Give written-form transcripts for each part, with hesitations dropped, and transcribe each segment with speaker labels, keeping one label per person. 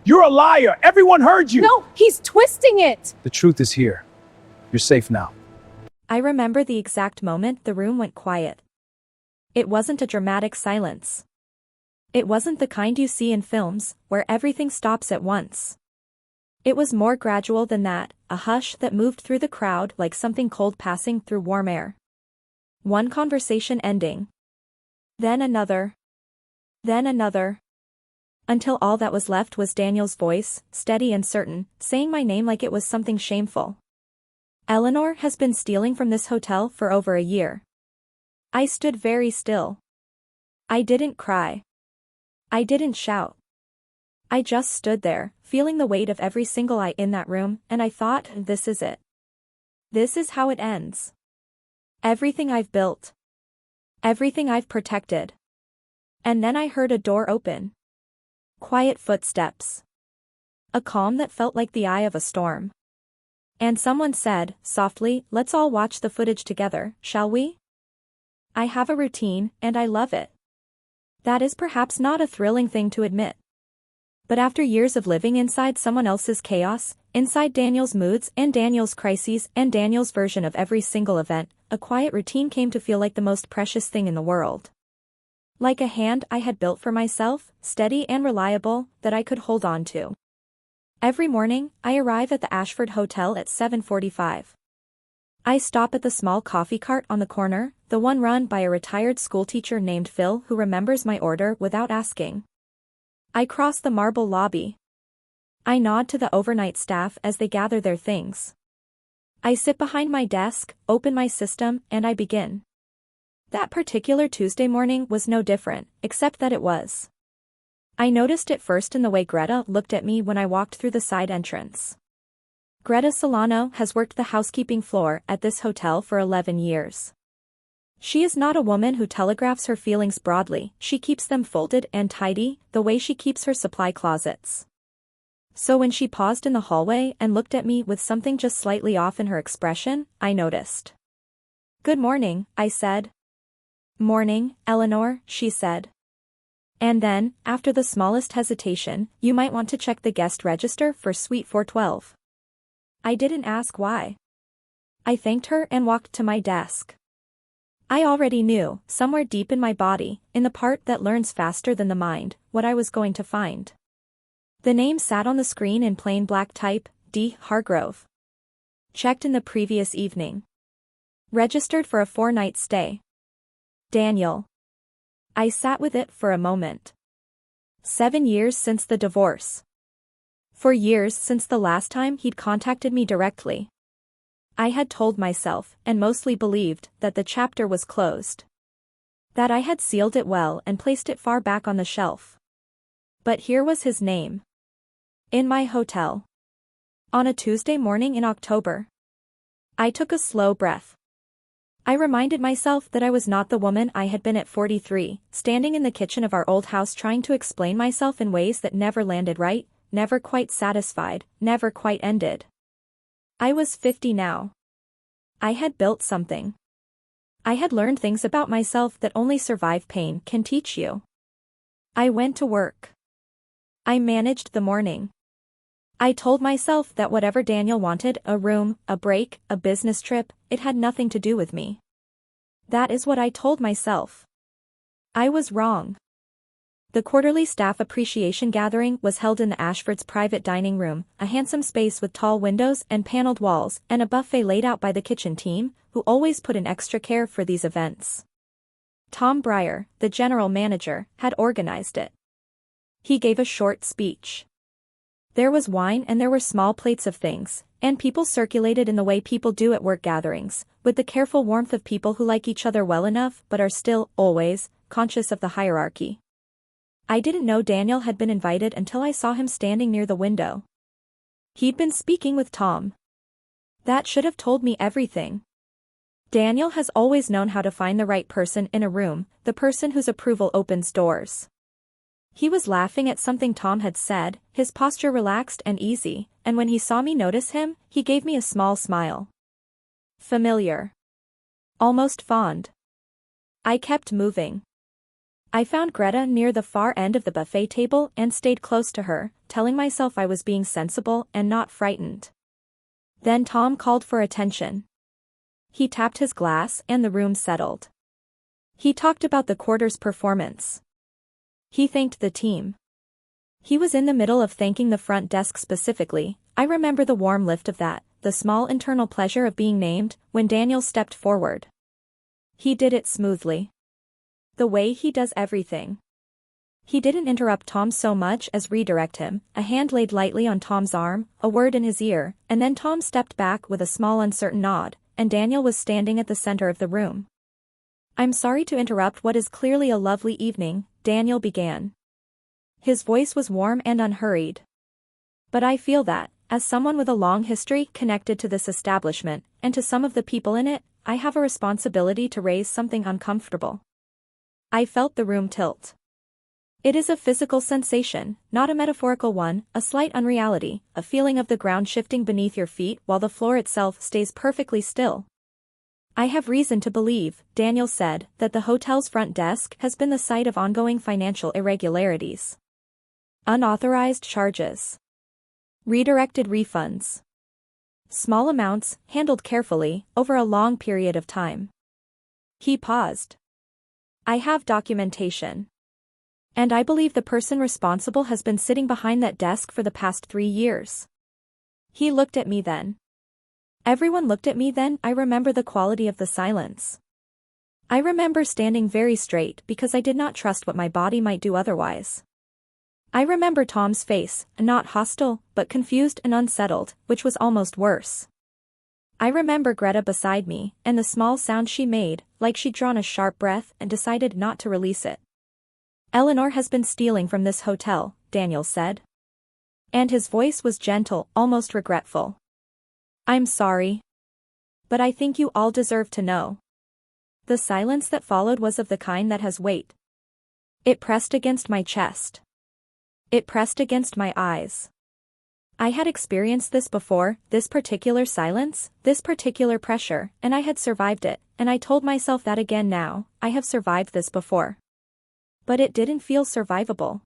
Speaker 1: You're a liar. Everyone heard you.
Speaker 2: No, he's twisting it.
Speaker 1: The truth is here. You're safe now.
Speaker 3: I remember the exact moment the room went quiet. It wasn't a dramatic silence. It wasn't the kind you see in films, where everything stops at once. It was more gradual than that, a hush that moved through the crowd like something cold passing through warm air. One conversation ending. Then another. Then another. Until all that was left was Daniel's voice, steady and certain, saying my name like it was something shameful. Eleanor has been stealing from this hotel for over a year. I stood very still. I didn't cry. I didn't shout. I just stood there, feeling the weight of every single eye in that room, and I thought, this is it. This is how it ends. Everything I've built. Everything I've protected. And then I heard a door open. Quiet footsteps. A calm that felt like the eye of a storm. And someone said, softly, let's all watch the footage together, shall we? I have a routine, and I love it. That is perhaps not a thrilling thing to admit. But after years of living inside someone else's chaos, inside Daniel's moods and Daniel's crises and Daniel's version of every single event, a quiet routine came to feel like the most precious thing in the world. Like a hand I had built for myself, steady and reliable, that I could hold on to. Every morning, I arrive at the Ashford Hotel at 7:45. I stop at the small coffee cart on the corner, the one run by a retired schoolteacher named Phil who remembers my order without asking. I cross the marble lobby. I nod to the overnight staff as they gather their things. I sit behind my desk, open my system, and I begin. That particular Tuesday morning was no different, except that it was. I noticed it first in the way Greta looked at me when I walked through the side entrance. Greta Solano has worked the housekeeping floor at this hotel for 11 years. She is not a woman who telegraphs her feelings broadly, she keeps them folded and tidy, the way she keeps her supply closets. So when she paused in the hallway and looked at me with something just slightly off in her expression, I noticed. "Good morning," I said. "Morning, Eleanor," she said. And then, after the smallest hesitation, "You might want to check the guest register for suite 412. I didn't ask why. I thanked her and walked to my desk. I already knew, somewhere deep in my body, in the part that learns faster than the mind, what I was going to find. The name sat on the screen in plain black type, D. Hargrove. Checked in the previous evening. Registered for a 4-night stay. Daniel. I sat with it for a moment. 7 years since the divorce. 4 years since the last time he'd contacted me directly. I had told myself, and mostly believed, that the chapter was closed. That I had sealed it well and placed it far back on the shelf. But here was his name. In my hotel. On a Tuesday morning in October. I took a slow breath. I reminded myself that I was not the woman I had been at 43, standing in the kitchen of our old house trying to explain myself in ways that never landed right, never quite satisfied, never quite ended. I was 50 now. I had built something. I had learned things about myself that only survive pain can teach you. I went to work. I managed the morning. I told myself that whatever Daniel wanted, a room, a break, a business trip, it had nothing to do with me. That is what I told myself. I was wrong. The quarterly staff appreciation gathering was held in the Ashford's private dining room, a handsome space with tall windows and paneled walls, and a buffet laid out by the kitchen team, who always put in extra care for these events. Tom Breyer, the general manager, had organized it. He gave a short speech. There was wine and there were small plates of things, and people circulated in the way people do at work gatherings, with the careful warmth of people who like each other well enough but are still, always, conscious of the hierarchy. I didn't know Daniel had been invited until I saw him standing near the window. He'd been speaking with Tom. That should have told me everything. Daniel has always known how to find the right person in a room, the person whose approval opens doors. He was laughing at something Tom had said, his posture relaxed and easy, and when he saw me notice him, he gave me a small smile. Familiar. Almost fond. I kept moving. I found Greta near the far end of the buffet table and stayed close to her, telling myself I was being sensible and not frightened. Then Tom called for attention. He tapped his glass and the room settled. He talked about the quarter's performance. He thanked the team. He was in the middle of thanking the front desk specifically. I remember the warm lift of that, the small internal pleasure of being named, when Daniel stepped forward. He did it smoothly. The way he does everything. He didn't interrupt Tom so much as redirect him, a hand laid lightly on Tom's arm, a word in his ear, and then Tom stepped back with a small uncertain nod, and Daniel was standing at the center of the room. "I'm sorry to interrupt what is clearly a lovely evening," Daniel began. His voice was warm and unhurried. "But I feel that, as someone with a long history connected to this establishment, and to some of the people in it, I have a responsibility to raise something uncomfortable." I felt the room tilt. It is a physical sensation, not a metaphorical one, a slight unreality, a feeling of the ground shifting beneath your feet while the floor itself stays perfectly still. "I have reason to believe," Daniel said, "that the hotel's front desk has been the site of ongoing financial irregularities. Unauthorized charges. Redirected refunds. Small amounts, handled carefully, over a long period of time." He paused. "I have documentation. And I believe the person responsible has been sitting behind that desk for the past 3 years." He looked at me then. Everyone looked at me then. I remember the quality of the silence. I remember standing very straight because I did not trust what my body might do otherwise. I remember Tom's face, not hostile, but confused and unsettled, which was almost worse. I remember Greta beside me, and the small sound she made, like she'd drawn a sharp breath and decided not to release it. "Eleanor has been stealing from this hotel," Daniel said. And his voice was gentle, almost regretful. "I'm sorry. But I think you all deserve to know." The silence that followed was of the kind that has weight. It pressed against my chest. It pressed against my eyes. I had experienced this before, this particular silence, this particular pressure, and I had survived it, and I told myself that again now, I have survived this before. But it didn't feel survivable.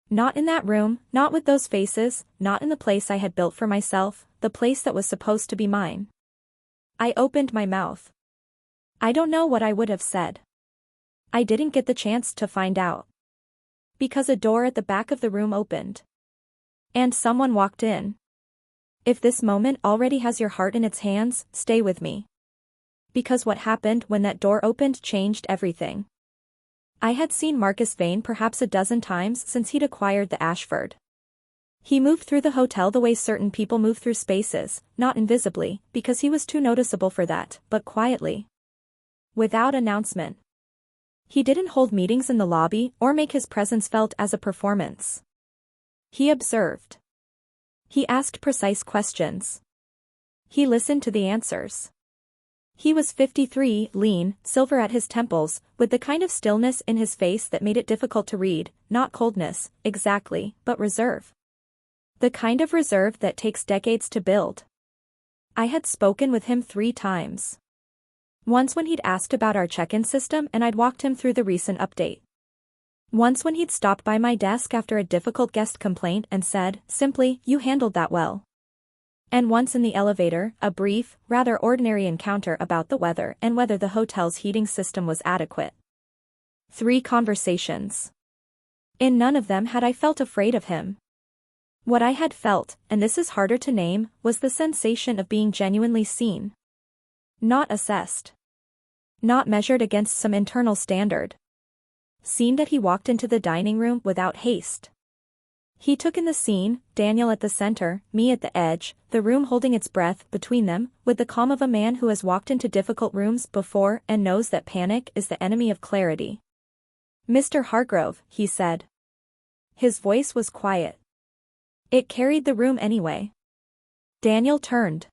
Speaker 3: Not in that room, not with those faces, not in the place I had built for myself, the place that was supposed to be mine. I opened my mouth. I don't know what I would have said. I didn't get the chance to find out. Because a door at the back of the room opened. And someone walked in. If this moment already has your heart in its hands, stay with me. Because what happened when that door opened changed everything. I had seen Marcus Vane perhaps a dozen times since he'd acquired the Ashford. He moved through the hotel the way certain people move through spaces, not invisibly, because he was too noticeable for that, but quietly. Without announcement. He didn't hold meetings in the lobby or make his presence felt as a performance. He observed. He asked precise questions. He listened to the answers. He was 53, lean, silver at his temples, with the kind of stillness in his face that made it difficult to read, not coldness, exactly, but reserve. The kind of reserve that takes decades to build. I had spoken with him 3 times. Once when he'd asked about our check-in system and I'd walked him through the recent update. Once when he'd stopped by my desk after a difficult guest complaint and said, simply, "You handled that well." And once in the elevator, a brief, rather ordinary encounter about the weather and whether the hotel's heating system was adequate. 3 conversations. In none of them had I felt afraid of him. What I had felt, and this is harder to name, was the sensation of being genuinely seen. Not assessed. Not measured against some internal standard. Seen that he walked into the dining room without haste. He took in the scene, Daniel at the center, me at the edge, the room holding its breath between them, with the calm of a man who has walked into difficult rooms before and knows that panic is the enemy of clarity. "Mr. Hargrove," he said. His voice was quiet. It carried the room anyway. Daniel turned.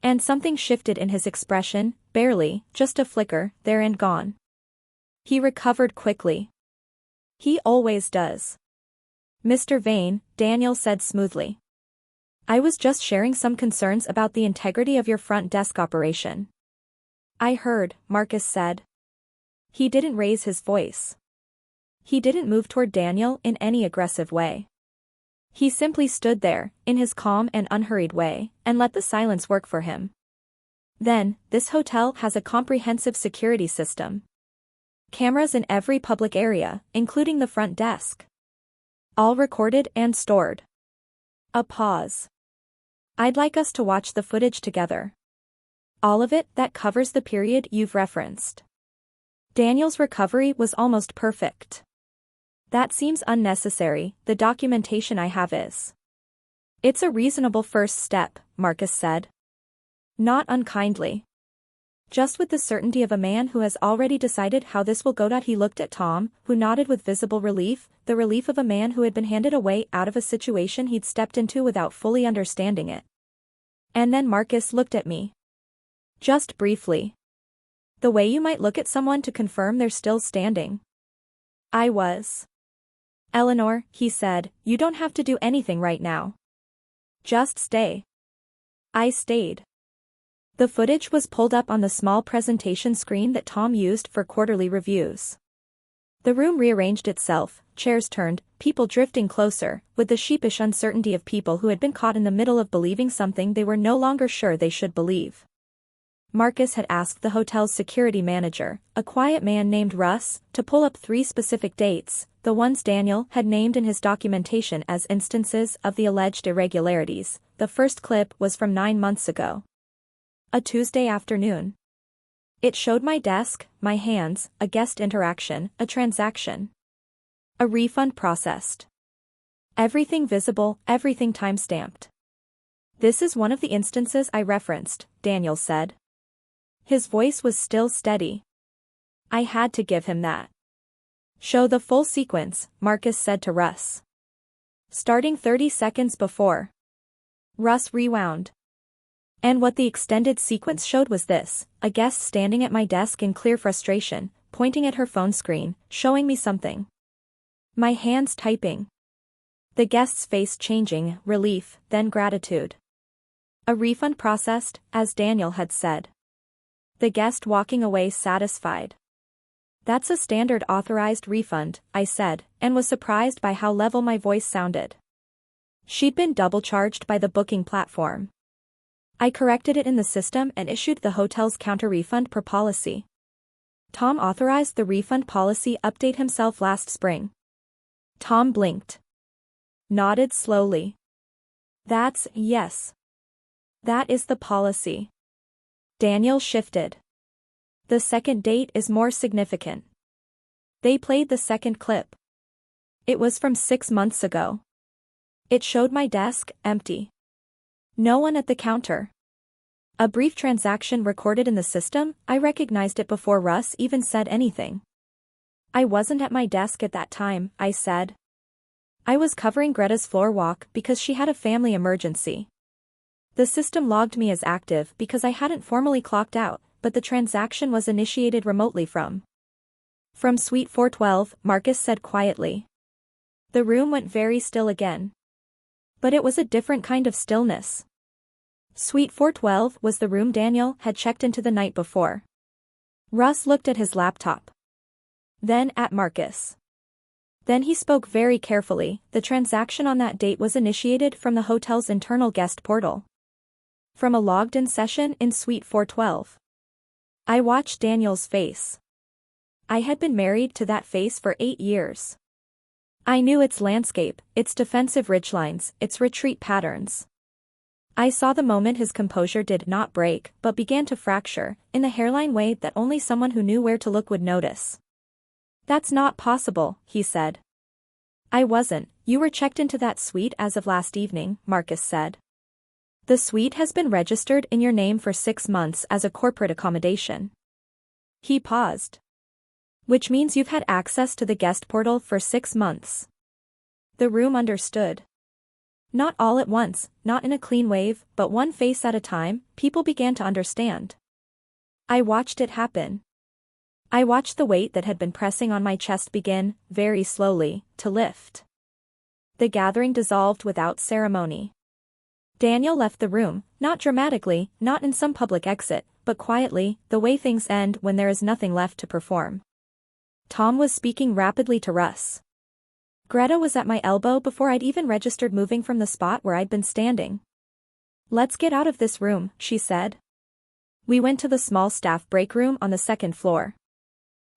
Speaker 3: And something shifted in his expression, barely, just a flicker, there and gone. He recovered quickly. He always does. "Mr. Vane," Daniel said smoothly. "I was just sharing some concerns about the integrity of your front desk operation." "I heard," Marcus said. He didn't raise his voice. He didn't move toward Daniel in any aggressive way. He simply stood there, in his calm and unhurried way, and let the silence work for him. Then, this hotel has a comprehensive security system. Cameras in every public area, including the front desk. All recorded and stored. A pause. I'd like us to watch the footage together. All of it that covers the period you've referenced. Daniel's recovery was almost perfect. That seems unnecessary, the documentation I have is. It's a reasonable first step, Marcus said. Not unkindly. Just with the certainty of a man who has already decided how this will go. He looked at Tom, who nodded with visible relief, the relief of a man who had been handed a way out of a situation he'd stepped into without fully understanding it. And then Marcus looked at me. Just briefly. The way you might look at someone to confirm they're still standing. I was. Eleanor, he said, you don't have to do anything right now. Just stay. I stayed. The footage was pulled up on the small presentation screen that Tom used for quarterly reviews. The room rearranged itself, chairs turned, people drifting closer, with the sheepish uncertainty of people who had been caught in the middle of believing something they were no longer sure they should believe. Marcus had asked the hotel's security manager, a quiet man named Russ, to pull up 3 specific dates, the ones Daniel had named in his documentation as instances of the alleged irregularities. The first clip was from 9 months ago. A Tuesday afternoon. It showed my desk, my hands, a guest interaction, a transaction. A refund processed. Everything visible, everything time-stamped. This is one of the instances I referenced, Daniel said. His voice was still steady. I had to give him that. Show the full sequence, Marcus said to Russ. Starting 30 seconds before. Russ rewound. And what the extended sequence showed was this, a guest standing at my desk in clear frustration, pointing at her phone screen, showing me something. My hands typing. The guest's face changing, relief, then gratitude. A refund processed, as Daniel had said. The guest walking away satisfied. That's a standard authorized refund, I said, and was surprised by how level my voice sounded. She'd been double-charged by the booking platform. I corrected it in the system and issued the hotel's counter-refund per policy. Tom authorized the refund policy update himself last spring. Tom blinked. Nodded slowly. Yes. That is the policy. Daniel shifted. The second date is more significant. They played the second clip. It was from 6 months ago. It showed my desk, empty. No one at the counter. A brief transaction recorded in the system. I recognized it before Russ even said anything. I wasn't at my desk at that time, I said. I was covering Greta's floor walk because she had a family emergency. The system logged me as active because I hadn't formally clocked out, but the transaction was initiated remotely from Suite 412, Marcus said quietly. The room went very still again. But it was a different kind of stillness. Suite 412 was the room Daniel had checked into the night before. Russ looked at his laptop. Then at Marcus. Then he spoke very carefully. The transaction on that date was initiated from the hotel's internal guest portal. From a logged-in session in Suite 412. I watched Daniel's face. I had been married to that face for 8 years. I knew its landscape, its defensive ridgelines, its retreat patterns. I saw the moment his composure did not break but began to fracture, in the hairline way that only someone who knew where to look would notice. That's not possible, he said. I wasn't. You were checked into that suite as of last evening, Marcus said. The suite has been registered in your name for 6 months as a corporate accommodation. He paused. Which means you've had access to the guest portal for 6 months. The room understood. Not all at once, not in a clean wave, but one face at a time, people began to understand. I watched it happen. I watched the weight that had been pressing on my chest begin, very slowly, to lift. The gathering dissolved without ceremony. Daniel left the room, not dramatically, not in some public exit, but quietly, the way things end when there is nothing left to perform. Tom was speaking rapidly to Russ. Greta was at my elbow before I'd even registered moving from the spot where I'd been standing. "Let's get out of this room," she said. We went to the small staff break room on the second floor.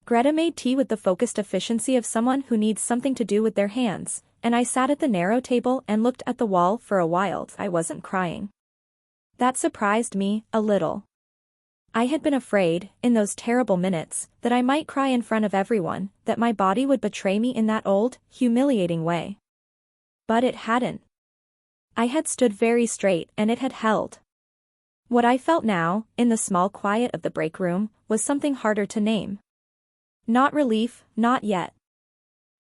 Speaker 3: Greta made tea with the focused efficiency of someone who needs something to do with their hands, and I sat at the narrow table and looked at the wall for a while. I wasn't crying. That surprised me, a little. I had been afraid, in those terrible minutes, that I might cry in front of everyone, that my body would betray me in that old, humiliating way. But it hadn't. I had stood very straight and it had held. What I felt now, in the small quiet of the break room, was something harder to name. Not relief, not yet.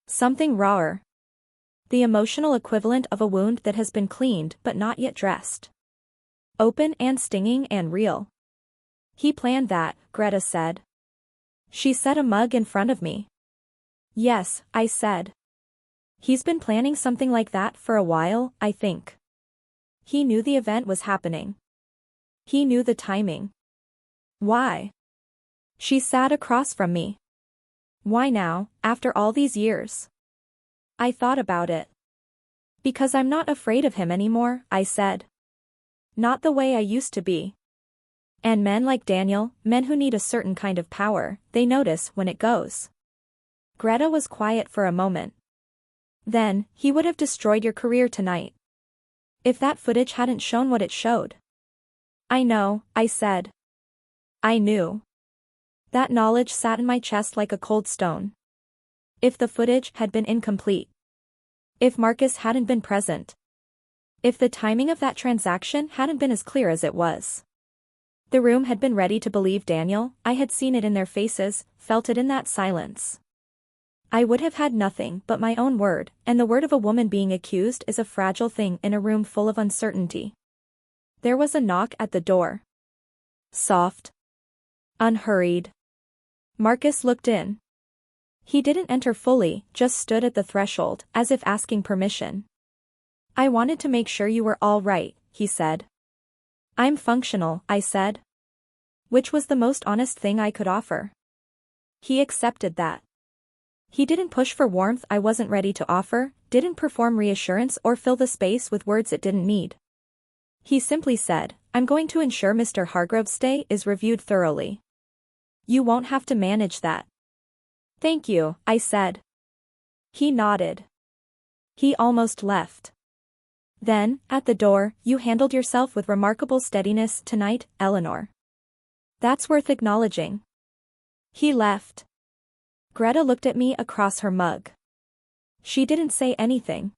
Speaker 3: Something rawer. The emotional equivalent of a wound that has been cleaned but not yet dressed. Open and stinging and real. "He planned that," Greta said. She set a mug in front of me. "Yes," I said. "He's been planning something like that for a while, I think. He knew the event was happening. He knew the timing." "Why?" She sat across from me. "Why now, after all these years?" I thought about it. "Because I'm not afraid of him anymore," I said. "Not the way I used to be. And men like Daniel, men who need a certain kind of power, they notice when it goes." Greta was quiet for a moment. "Then, he would have destroyed your career tonight. If that footage hadn't shown what it showed." "I know," I said. I knew. That knowledge sat in my chest like a cold stone. If the footage had been incomplete. If Marcus hadn't been present. If the timing of that transaction hadn't been as clear as it was. The room had been ready to believe Daniel, I had seen it in their faces, felt it in that silence. I would have had nothing but my own word, and the word of a woman being accused is a fragile thing in a room full of uncertainty. There was a knock at the door. Soft. Unhurried. Marcus looked in. He didn't enter fully, just stood at the threshold, as if asking permission. "I wanted to make sure you were all right," he said. "I'm functional," I said. Which was the most honest thing I could offer. He accepted that. He didn't push for warmth I wasn't ready to offer, didn't perform reassurance or fill the space with words it didn't need. He simply said, "I'm going to ensure Mr. Hargrove's stay is reviewed thoroughly. You won't have to manage that." "Thank you," I said. He nodded. He almost left. Then, at the door, "You handled yourself with remarkable steadiness tonight, Eleanor. That's worth acknowledging." He left. Greta looked at me across her mug. She didn't say anything.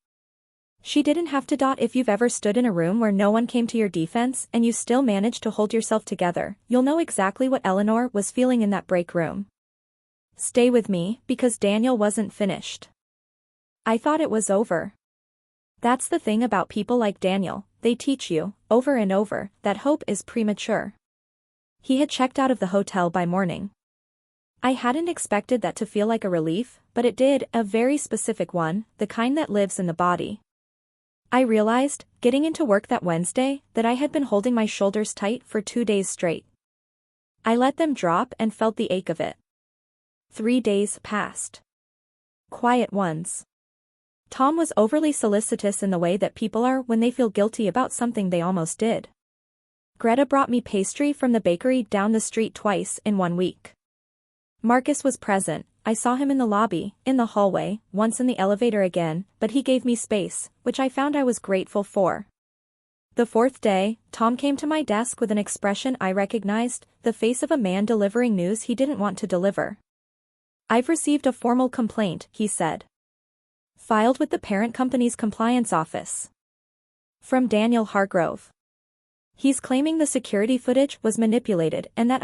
Speaker 3: She didn't have to. If you've ever stood in a room where no one came to your defense and you still managed to hold yourself together, you'll know exactly what Eleanor was feeling in that break room. Stay with me, because Daniel wasn't finished. I thought it was over. That's the thing about people like Daniel, they teach you, over and over, that hope is premature. He had checked out of the hotel by morning. I hadn't expected that to feel like a relief, but it did, a very specific one, the kind that lives in the body. I realized, getting into work that Wednesday, that I had been holding my shoulders tight for 2 days straight. I let them drop and felt the ache of it. 3 days passed. Quiet ones. Tom was overly solicitous in the way that people are when they feel guilty about something they almost did. Greta brought me pastry from the bakery down the street twice in 1 week. Marcus was present. I saw him in the lobby, in the hallway, once in the elevator again, but he gave me space, which I found I was grateful for. The 4th day, Tom came to my desk with an expression I recognized, the face of a man delivering news he didn't want to deliver. "I've received a formal complaint," he said. "Filed with the parent company's compliance office. From Daniel Hargrove. He's claiming the security footage was manipulated and that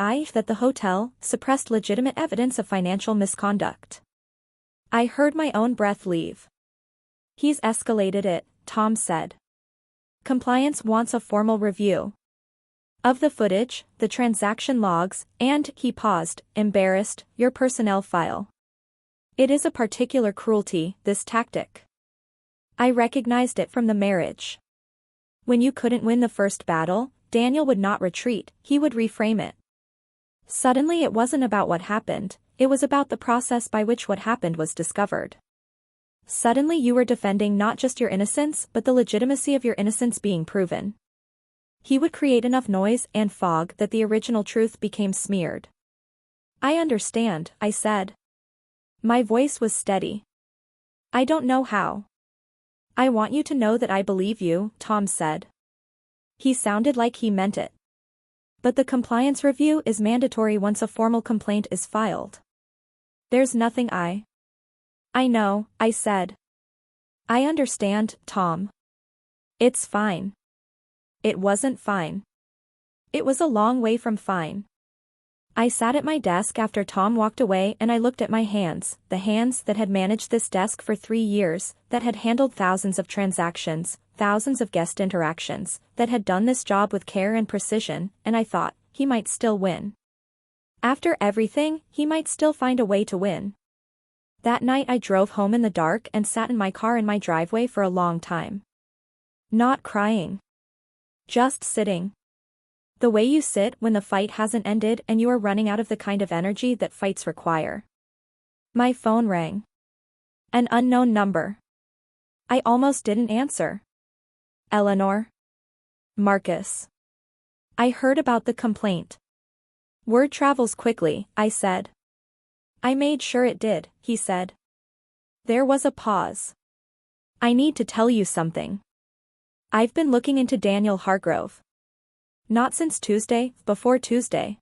Speaker 3: the hotel, suppressed legitimate evidence of financial misconduct." I heard my own breath leave. "He's escalated it," Tom said. "Compliance wants a formal review. Of the footage, the transaction logs, and," he paused, embarrassed, "your personnel file. It is a particular cruelty, this tactic. I recognized it from the marriage. When you couldn't win the first battle, Daniel would not retreat, he would reframe it. Suddenly it wasn't about what happened, it was about the process by which what happened was discovered. Suddenly you were defending not just your innocence but the legitimacy of your innocence being proven. He would create enough noise and fog that the original truth became smeared. I understand, I said. My voice was steady. I don't know how. I want you to know that I believe you, Tom said. He sounded like he meant it. But the compliance review is mandatory once a formal complaint is filed. There's nothing I know, I said. I understand, Tom. It's fine. It wasn't fine. It was a long way from fine. I sat at my desk after Tom walked away and I looked at my hands, the hands that had managed this desk for 3 years, that had handled thousands of transactions, thousands of guest interactions, that had done this job with care and precision, and I thought, he might still win. After everything, he might still find a way to win. That night I drove home in the dark and sat in my car in my driveway for a long time. Not crying. Just sitting. The way you sit when the fight hasn't ended and you are running out of the kind of energy that fights require. My phone rang. An unknown number. I almost didn't answer. Eleanor? Marcus. I heard about the complaint. Word travels quickly, I said. I made sure it did, he said. There was a pause. I need to tell you something. I've been looking into Daniel Hargrove. Not since Tuesday, before Tuesday.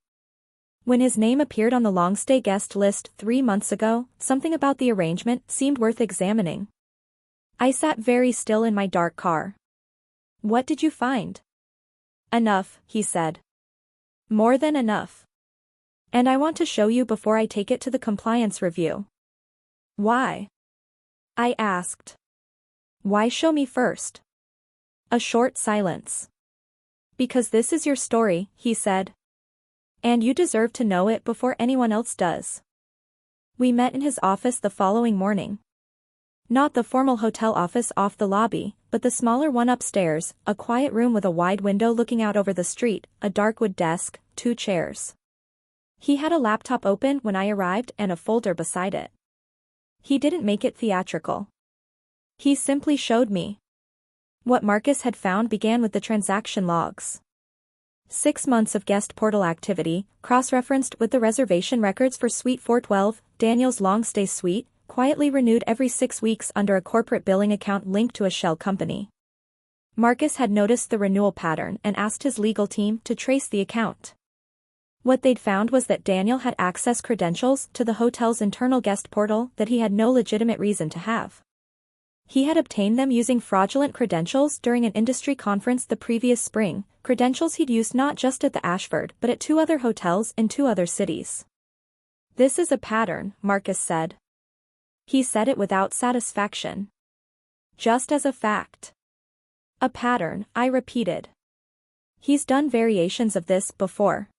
Speaker 3: When his name appeared on the long-stay guest list 3 months ago, something about the arrangement seemed worth examining. I sat very still in my dark car. What did you find? Enough, he said. More than enough. And I want to show you before I take it to the compliance review. Why? I asked. Why show me first? A short silence. Because this is your story, he said. And you deserve to know it before anyone else does. We met in his office the following morning. Not the formal hotel office off the lobby, but the smaller one upstairs, a quiet room with a wide window looking out over the street, a dark wood desk, 2 chairs. He had a laptop open when I arrived and a folder beside it. He didn't make it theatrical. He simply showed me. What Marcus had found began with the transaction logs. 6 months of guest portal activity, cross-referenced with the reservation records for Suite 412, Daniel's long-stay suite, quietly renewed every 6 weeks under a corporate billing account linked to a shell company. Marcus had noticed the renewal pattern and asked his legal team to trace the account. What they'd found was that Daniel had access credentials to the hotel's internal guest portal that he had no legitimate reason to have. He had obtained them using fraudulent credentials during an industry conference the previous spring, credentials he'd used not just at the Ashford but at 2 other hotels in 2 other cities. This is a pattern, Marcus said. He said it without satisfaction. Just as a fact. A pattern, I repeated. He's done variations of this before.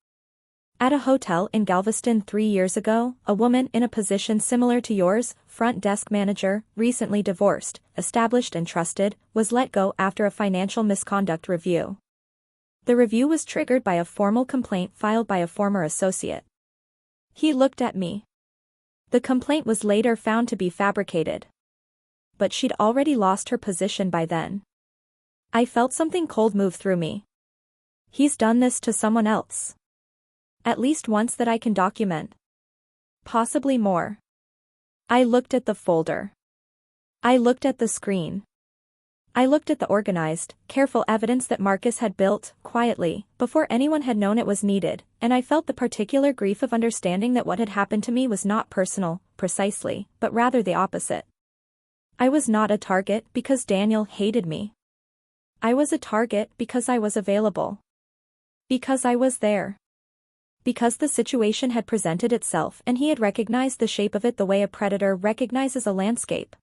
Speaker 3: At a hotel in Galveston 3 years ago, a woman in a position similar to yours, front desk manager, recently divorced, established and trusted, was let go after a financial misconduct review. The review was triggered by a formal complaint filed by a former associate. He looked at me. The complaint was later found to be fabricated. But she'd already lost her position by then. I felt something cold move through me. He's done this to someone else. At least once that I can document. Possibly more. I looked at the folder. I looked at the screen. I looked at the organized, careful evidence that Marcus had built, quietly, before anyone had known it was needed, and I felt the particular grief of understanding that what had happened to me was not personal, precisely, but rather the opposite. I was not a target because Daniel hated me. I was a target because I was available. Because I was there. Because the situation had presented itself and he had recognized the shape of it the way a predator recognizes a landscape.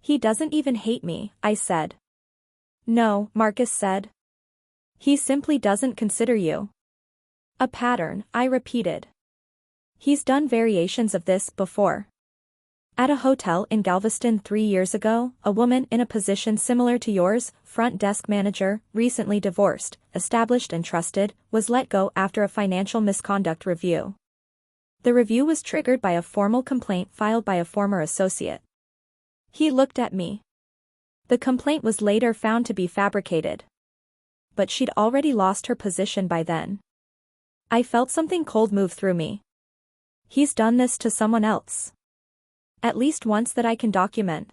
Speaker 3: He doesn't even hate me, I said. No, Marcus said. He simply doesn't consider you. A pattern, I repeated. He's done variations of this before. At a hotel in Galveston 3 years ago, a woman in a position similar to yours, front desk manager, recently divorced, established and trusted, was let go after a financial misconduct review. The review was triggered by a formal complaint filed by a former associate. He looked at me. The complaint was later found to be fabricated. But she'd already lost her position by then. I felt something cold move through me. He's done this to someone else. At least once that I can document.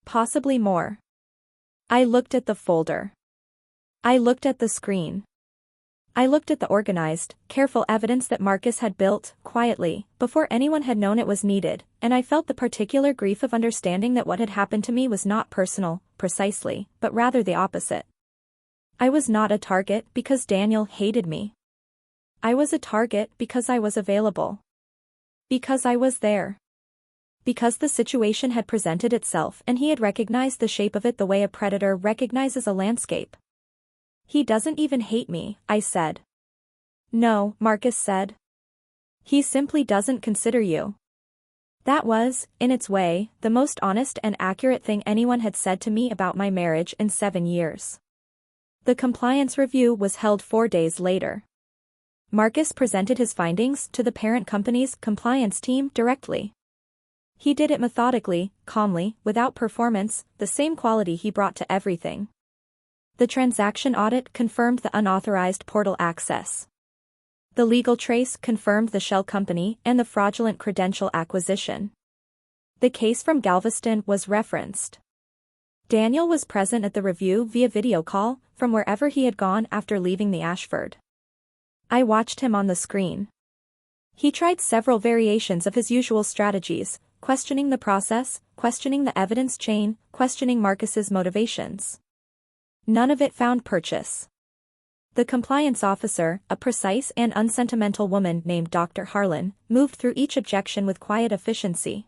Speaker 3: Possibly more. I looked at the folder. I looked at the screen. I looked at the organized, careful evidence that Marcus had built, quietly, before anyone had known it was needed, and I felt the particular grief of understanding that what had happened to me was not personal, precisely, but rather the opposite. I was not a target because Daniel hated me. I was a target because I was available. Because I was there. Because the situation had presented itself and he had recognized the shape of it the way a predator recognizes a landscape. He doesn't even hate me, I said. No, Marcus said. He simply doesn't consider you. That was, in its way, the most honest and accurate thing anyone had said to me about my marriage in 7 years. The compliance review was held 4 days later. Marcus presented his findings to the parent company's compliance team directly. He did it methodically, calmly, without performance, the same quality he brought to everything. The transaction audit confirmed the unauthorized portal access. The legal trace confirmed the shell company and the fraudulent credential acquisition. The case from Galveston was referenced. Daniel was present at the review via video call, from wherever he had gone after leaving the Ashford. I watched him on the screen. He tried several variations of his usual strategies, questioning the process, questioning the evidence chain, questioning Marcus's motivations. None of it found purchase. The compliance officer, a precise and unsentimental woman named Dr. Harlan, moved through each objection with quiet efficiency.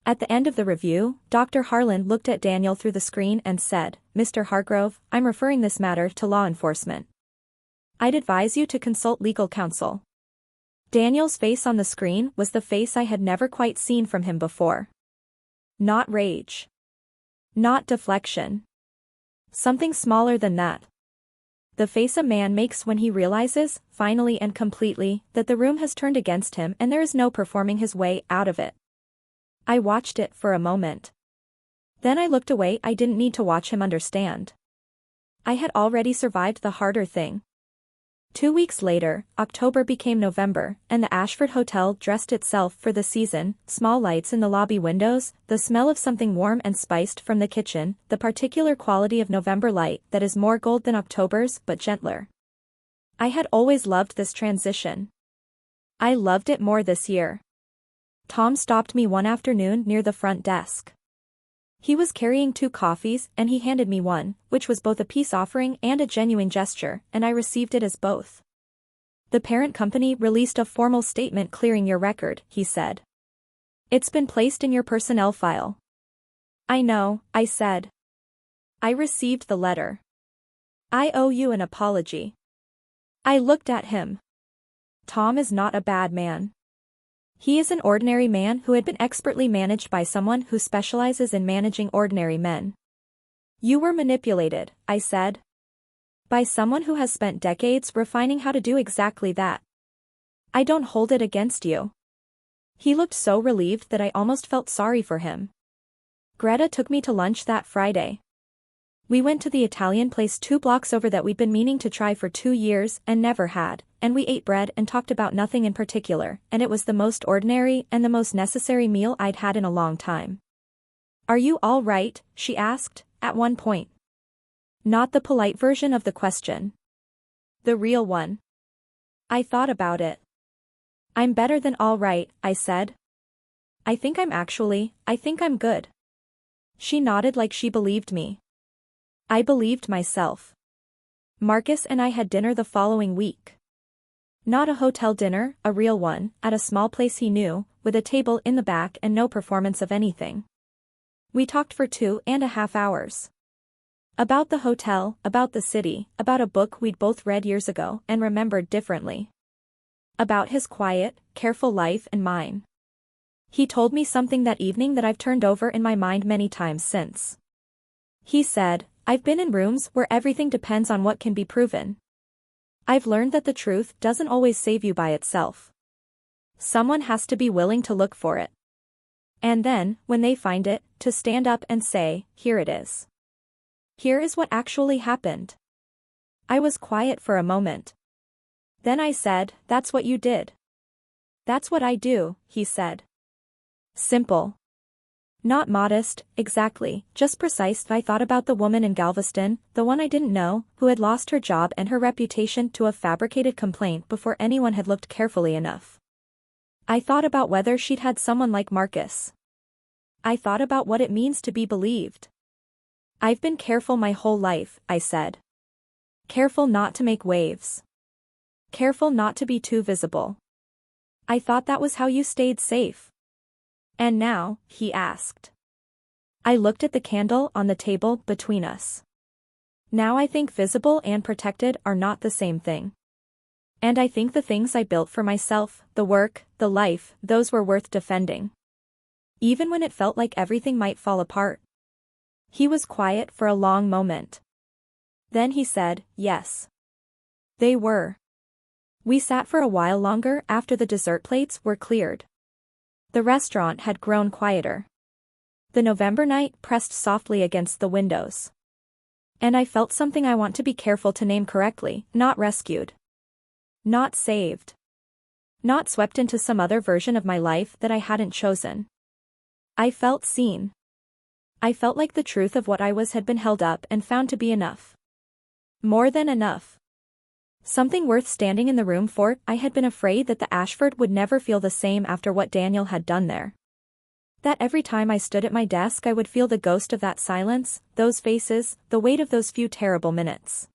Speaker 3: At the end of the review, Dr. Harlan looked at Daniel through the screen and said, "Mr. Hargrove, I'm referring this matter to law enforcement. I'd advise you to consult legal counsel." Daniel's face on the screen was the face I had never quite seen from him before. Not rage. Not deflection. Something smaller than that. The face a man makes when he realizes, finally and completely, that the room has turned against him and there is no performing his way out of it. I watched it for a moment. Then I looked away. I didn't need to watch him understand. I had already survived the harder thing. 2 weeks later, October became November, and the Ashford Hotel dressed itself for the season, small lights in the lobby windows, the smell of something warm and spiced from the kitchen, the particular quality of November light that is more gold than October's but gentler. I had always loved this transition. I loved it more this year. Tom stopped me one afternoon near the front desk. He was carrying 2 coffees and he handed me one, which was both a peace offering and a genuine gesture, and I received it as both. "The parent company released a formal statement clearing your record," he said. "It's been placed in your personnel file." "I know," I said. "I received the letter. I owe you an apology." I looked at him. Tom is not a bad man. He is an ordinary man who had been expertly managed by someone who specializes in managing ordinary men. "You were manipulated," I said. "By someone who has spent decades refining how to do exactly that. I don't hold it against you." He looked so relieved that I almost felt sorry for him. Greta took me to lunch that Friday. We went to the Italian place 2 blocks over that we'd been meaning to try for 2 years and never had, and we ate bread and talked about nothing in particular, and it was the most ordinary and the most necessary meal I'd had in a long time. "Are you all right?" she asked, at one point. Not the polite version of the question. The real one. I thought about it. "I'm better than all right," I said. I think I'm good." She nodded like she believed me. I believed myself. Marcus and I had dinner the following week. Not a hotel dinner, a real one, at a small place he knew, with a table in the back and no performance of anything. We talked for 2.5 hours. About the hotel, about the city, about a book we'd both read years ago and remembered differently. About his quiet, careful life and mine. He told me something that evening that I've turned over in my mind many times since. He said, "I've been in rooms where everything depends on what can be proven. I've learned that the truth doesn't always save you by itself. Someone has to be willing to look for it. And then, when they find it, to stand up and say, here it is. Here is what actually happened. I was quiet for a moment. Then I said, that's what you did. That's what I do, he said. Simple. Not modest, exactly, just precise. I thought about the woman in Galveston, the one I didn't know, who had lost her job and her reputation to a fabricated complaint before anyone had looked carefully enough. I thought about whether she'd had someone like Marcus. I thought about what it means to be believed. I've been careful my whole life, I said. Careful not to make waves. Careful not to be too visible. I thought that was how you stayed safe. And now, he asked. I looked at the candle on the table between us. Now I think visible and protected are not the same thing. And I think the things I built for myself, the work, the life, those were worth defending. Even when it felt like everything might fall apart. He was quiet for a long moment. Then he said, yes. They were. We sat for a while longer after the dessert plates were cleared. The restaurant had grown quieter. The November night pressed softly against the windows. And I felt something I want to be careful to name correctly, not rescued. Not saved. Not swept into some other version of my life that I hadn't chosen. I felt seen. I felt like the truth of what I was had been held up and found to be enough. More than enough. Something worth standing in the room for. I had been afraid that the Ashford would never feel the same after what Daniel had done there. That every time I stood at my desk I would feel the ghost of that silence, those faces, the weight of those few terrible minutes.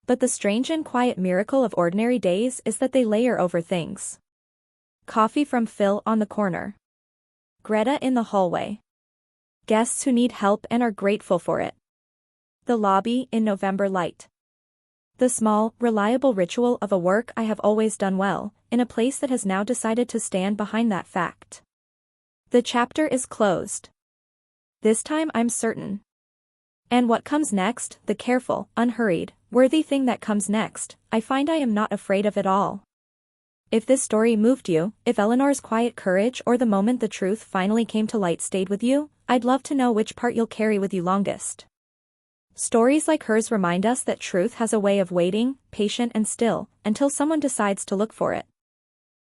Speaker 3: But the strange and quiet miracle of ordinary days is that they layer over things. Coffee from Phil on the corner. Greta in the hallway. Guests who need help and are grateful for it. The lobby in November light. The small, reliable ritual of a work I have always done well, in a place that has now decided to stand behind that fact. The chapter is closed. This time I'm certain. And what comes next, the careful, unhurried, worthy thing that comes next, I find I am not afraid of at all. If this story moved you, if Eleanor's quiet courage or the moment the truth finally came to light stayed with you, I'd love to know which part you'll carry with you longest. Stories like hers remind us that truth has a way of waiting, patient and still, until someone decides to look for it.